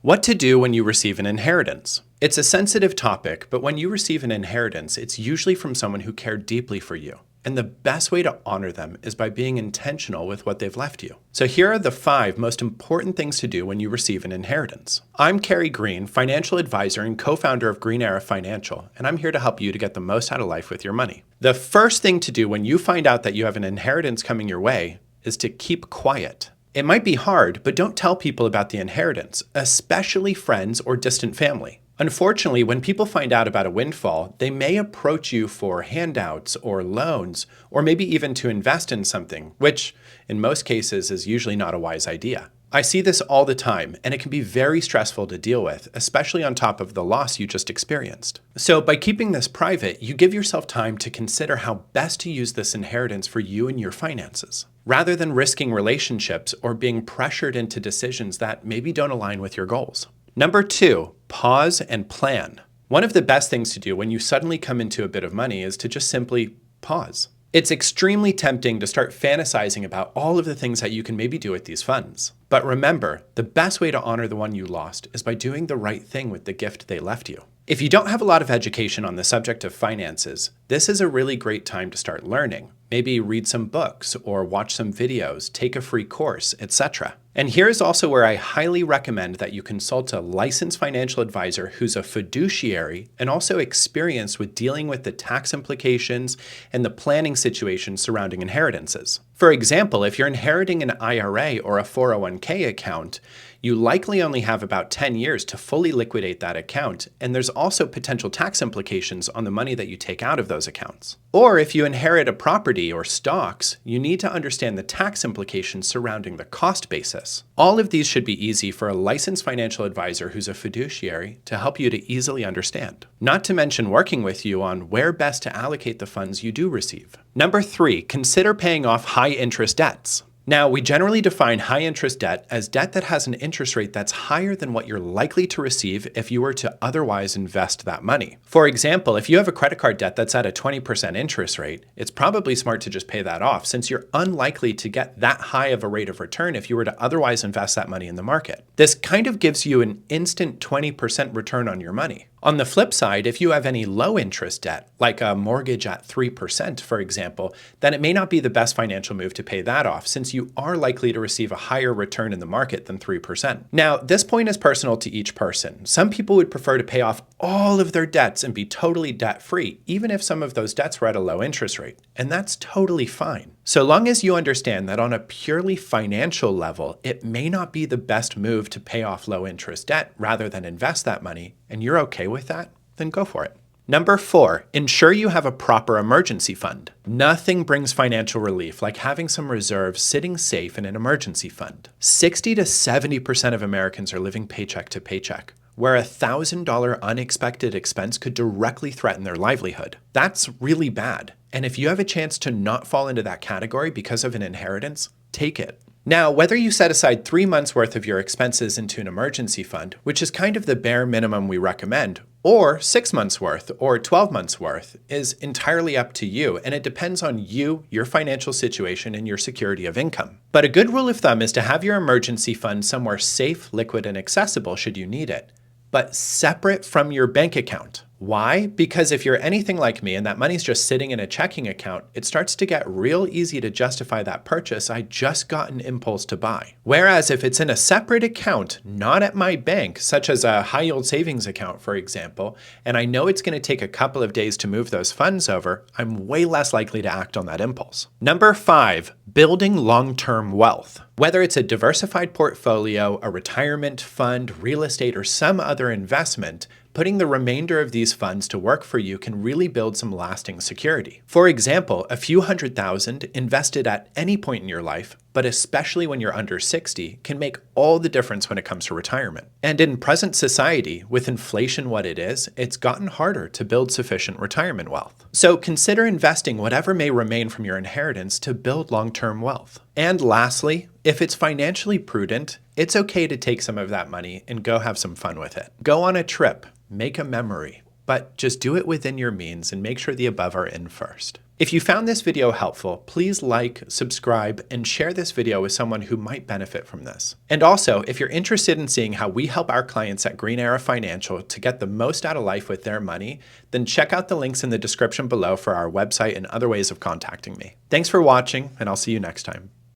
What to do when you receive an inheritance. It's a sensitive topic, but when you receive an inheritance, it's usually from someone who cared deeply for you. And the best way to honor them is by being intentional with what they've left you. So here are the 5 most important things to do when you receive an inheritance. I'm Carey Green, financial advisor and co-founder of Green Era Financial, and I'm here to help you to get the most out of life with your money. The first thing to do when you find out that you have an inheritance coming your way is to keep quiet. It might be hard, but don't tell people about the inheritance, especially friends or distant family. Unfortunately, when people find out about a windfall, they may approach you for handouts or loans, or maybe even to invest in something, which in most cases is usually not a wise idea. I see this all the time, and it can be very stressful to deal with, especially on top of the loss you just experienced. So by keeping this private, you give yourself time to consider how best to use this inheritance for you and your finances, rather than risking relationships or being pressured into decisions that maybe don't align with your goals. Number 2, pause and plan. One of the best things to do when you suddenly come into a bit of money is to just simply pause. It's extremely tempting to start fantasizing about all of the things that you can maybe do with these funds. But remember, the best way to honor the one you lost is by doing the right thing with the gift they left you. If you don't have a lot of education on the subject of finances, this is a really great time to start learning. Maybe read some books or watch some videos, take a free course, etc. And here's also where I highly recommend that you consult a licensed financial advisor who's a fiduciary and also experienced with dealing with the tax implications and the planning situations surrounding inheritances. For example, if you're inheriting an IRA or a 401k account, you likely only have about 10 years to fully liquidate that account, and there's also potential tax implications on the money that you take out of those accounts. Or if you inherit a property or stocks, you need to understand the tax implications surrounding the cost basis. All of these should be easy for a licensed financial advisor who's a fiduciary to help you to easily understand. Not to mention working with you on where best to allocate the funds you do receive. Number 3, consider paying off high interest debts. Now, we generally define high interest debt as debt that has an interest rate that's higher than what you're likely to receive if you were to otherwise invest that money. For example, if you have a credit card debt that's at a 20% interest rate, it's probably smart to just pay that off since you're unlikely to get that high of a rate of return if you were to otherwise invest that money in the market. This kind of gives you an instant 20% return on your money. On the flip side, if you have any low interest debt, like a mortgage at 3%, for example, then it may not be the best financial move to pay that off since you are likely to receive a higher return in the market than 3%. Now, this point is personal to each person. Some people would prefer to pay off all of their debts and be totally debt-free, even if some of those debts were at a low interest rate, and that's totally fine. So long as you understand that on a purely financial level, it may not be the best move to pay off low interest debt rather than invest that money, and you're okay with that, then go for it. Number 4, ensure you have a proper emergency fund. Nothing brings financial relief like having some reserves sitting safe in an emergency fund. 60 to 70% of Americans are living paycheck to paycheck, where a $1,000 unexpected expense could directly threaten their livelihood. That's really bad. And if you have a chance to not fall into that category because of an inheritance, take it. Now, whether you set aside 3 months worth of your expenses into an emergency fund, which is kind of the bare minimum we recommend, or 6 months worth or 12 months worth is entirely up to you, and it depends on you, your financial situation, and your security of income. But a good rule of thumb is to have your emergency fund somewhere safe, liquid, and accessible should you need it, but separate from your bank account. Why? Because if you're anything like me and that money's just sitting in a checking account, it starts to get real easy to justify that purchase I just got an impulse to buy. Whereas if it's in a separate account, not at my bank, such as a high yield savings account, for example, and I know it's going to take a couple of days to move those funds over, I'm way less likely to act on that impulse. Number 5, building long-term wealth. Whether it's a diversified portfolio, a retirement fund, real estate, or some other investment, putting the remainder of these funds to work for you can really build some lasting security. For example, a few $100,000 invested at any point in your life, but especially when you're under 60, can make all the difference when it comes to retirement. And in present society, with inflation what it is, it's gotten harder to build sufficient retirement wealth. So consider investing whatever may remain from your inheritance to build long-term wealth. And lastly, if it's financially prudent, it's okay to take some of that money and go have some fun with it. Go on a trip, make a memory, but just do it within your means and make sure the above are in first. If you found this video helpful, please like, subscribe, and share this video with someone who might benefit from this. And also, if you're interested in seeing how we help our clients at Green Era Financial to get the most out of life with their money, then check out the links in the description below for our website and other ways of contacting me. Thanks for watching, and I'll see you next time.